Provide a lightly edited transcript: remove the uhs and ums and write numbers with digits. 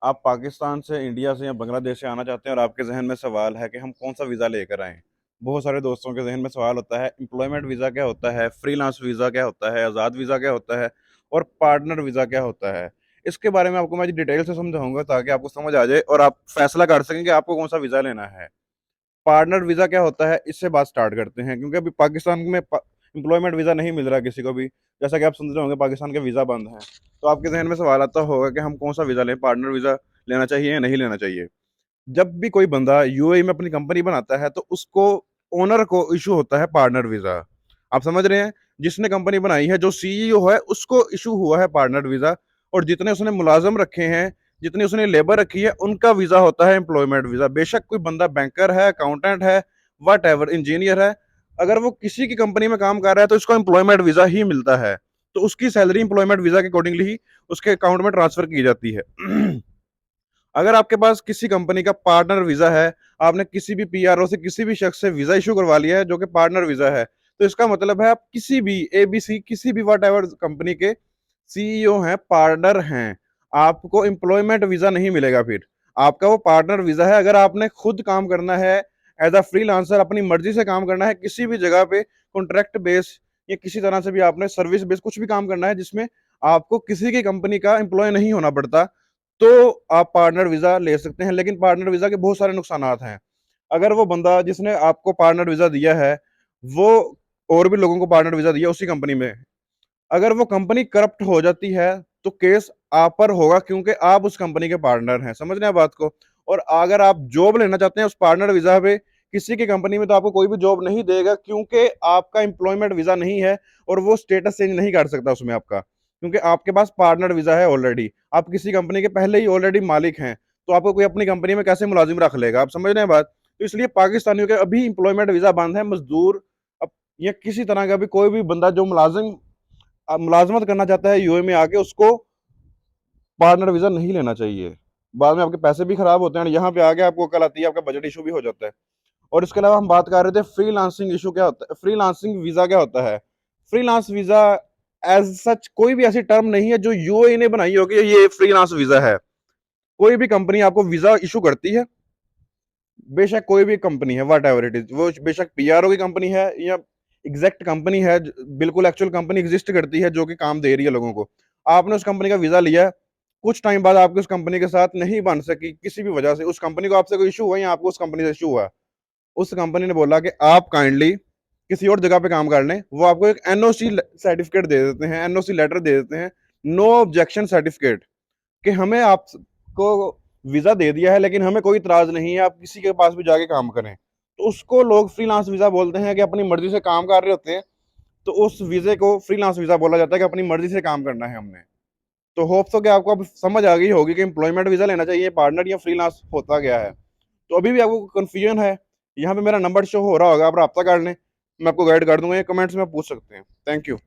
आप पाकिस्तान से, इंडिया से या बांग्लादेश से आना चाहते हैं और आपके जहन में सवाल है कि हम कौन सा वीज़ा लेकर आएँ। बहुत सारे दोस्तों के जहन में सवाल होता है, एम्प्लॉयमेंट वीज़ा क्या होता है, फ्रीलांस वीज़ा क्या होता है, आज़ाद वीज़ा क्या होता है और पार्टनर वीज़ा क्या होता है। इसके बारे में आपको मैं डिटेल से समझाऊंगा ताकि आपको समझ आ जाए और आप फैसला कर सकें कि आपको कौन सा वीज़ा लेना है। पार्टनर वीज़ा क्या होता है, इससे बात स्टार्ट करते हैं, क्योंकि अभी पाकिस्तान में एम्प्लॉयमेंट वीज़ा नहीं मिल रहा किसी को भी। जैसा कि आप समझ रहे होंगे, पाकिस्तान के वीज़ा बंद हैं। तो आपके जहन में सवाल आता होगा कि हम कौन सा वीज़ा लें, पार्टनर वीज़ा लेना चाहिए या नहीं लेना चाहिए। जब भी कोई बंदा यूएई में अपनी कंपनी बनाता है तो उसको, ओनर को इशू होता है पार्टनर वीज़ा। आप समझ रहे हैं, जिसने कंपनी बनाई है, जो सीईओ है, उसको इशू हुआ है पार्टनर वीज़ा। और जितने उसने मुलाजम रखे हैं, जितनी उसने लेबर रखी है, उनका वीज़ा होता है एम्प्लॉयमेंट वीज़ा। बेशक कोई बंदा बैंकर है, अकाउंटेंट है, वट एवर, इंजीनियर है, अगर वो किसी की कंपनी में काम कर रहा है तो उसको एम्प्लॉयमेंट वीज़ा ही मिलता है। तो उसकी सैलरी एम्प्लॉयमेंट वीज़ा के अकॉर्डिंगली ही उसके अकाउंट में ट्रांसफर की जाती है। अगर आपके पास किसी कंपनी का पार्टनर वीजा है, आपने किसी भी पीआरओ से, किसी भी शख्स से वीजा इशू करवा लिया है जो कि पार्टनर वीजा है, तो इसका मतलब है आप किसी भी एबीसी, किसी भी वट एवर कंपनी के सीईओ हैं, पार्टनर हैं, आपको एम्प्लॉयमेंट वीजा नहीं मिलेगा। फिर आपका वो पार्टनर वीजा है। अगर आपने खुद काम करना है, एज अ फ्रीलांसर अपनी मर्जी से काम करना है, किसी भी जगह पे कॉन्ट्रैक्ट बेस या किसी तरह से भी आपने सर्विस बेस कुछ भी काम करना है जिसमें आपको किसी की कंपनी का एम्प्लॉय नहीं होना पड़ता, तो आप पार्टनर वीजा ले सकते हैं। लेकिन पार्टनर वीजा के बहुत सारे नुकसानात हैं। अगर वो बंदा जिसने आपको पार्टनर वीजा दिया है, वो और भी लोगों को पार्टनर वीजा दिया उसी कंपनी में, अगर वो कंपनी करप्ट हो जाती है तो केस आप पर होगा, क्योंकि आप उस कंपनी के पार्टनर हैं। समझ रहे हैं बात को। और अगर आप जॉब लेना चाहते हैं उस पार्टनर वीजा पे किसी की कंपनी में, तो आपको कोई भी जॉब नहीं देगा, क्योंकि आपका एम्प्लॉयमेंट वीजा नहीं है और वो स्टेटस चेंज नहीं कर सकता उसमें आपका, क्योंकि आपके पास पार्टनर वीजा है ऑलरेडी। आप किसी कंपनी के पहले ही ऑलरेडी मालिक हैं, तो आपको कोई अपनी कंपनी में कैसे मुलाजिम रख लेगा। आप समझ रहे हैं बात। तो इसलिए पाकिस्तानियों के अभी एम्प्लॉयमेंट वीजा बंद है। मजदूर या किसी तरह का भी कोई भी बंदा जो मुलाजिम मुलाजमत करना चाहता है यूए में आके, उसको पार्टनर वीजा नहीं लेना चाहिए। बाद में आपके पैसे भी खराब होते हैं और यहाँ पे आके आपको कल आती है, आपका बजट इशू भी हो जाता है। और इसके अलावा हम बात कर रहे थे फ्रीलांसिंग इशू क्या होता है, फ्रीलांसिंग वीजा क्या होता है। फ्रीलांस वीजा एज सच कोई भी ऐसी टर्म नहीं है जो यूएई ने बनाई होगी ये फ्रीलांस वीजा है। कोई भी कंपनी आपको वीजा इशू करती है, बेशक कोई भी कंपनी है, वट एवर इट इज, वो बेशक पीआरओ की कंपनी है या एग्जैक्ट कंपनी है, बिल्कुल एक्चुअल कंपनी एग्जिस्ट करती है जो कि काम दे रही है लोगों को। आपने उस कंपनी का वीजा लिया, कुछ टाइम बाद आपकी उस कंपनी के साथ नहीं बन सकी किसी भी वजह से, उस कंपनी को आपसे कोई इशू हुआ या आपको उस कंपनी से इशू हुआ, उस कंपनी ने बोला कि आप काइंडली किसी और जगह पे काम कर लें, वो आपको एक एनओसी सर्टिफिकेट दे देते हैं, एनओसी लेटर दे देते हैं, नो ऑब्जेक्शन सर्टिफिकेट, कि हमें आपको वीजा दे दिया है लेकिन हमें कोई इतराज नहीं है, आप किसी के पास भी जाके काम करें। तो उसको लोग फ्रीलांस वीजा बोलते हैं, कि अपनी मर्जी से काम कर रहे होते हैं। तो उस वीजे को फ्रीलांस वीजा बोला जाता है, कि अपनी मर्जी से काम करना है हमने। तो होप तो कि आपको अब समझ आ गई होगी कि एम्प्लॉयमेंट वीजा लेना चाहिए, पार्टनर या फ्रीलांस होता क्या है। तो अभी भी आपको कंफ्यूजन है, यहाँ पे मेरा नंबर शो हो रहा होगा, आप रब्ता कर लें, मैं आपको गाइड कर दूंगा, या कमेंट्स में पूछ सकते हैं। Thank you.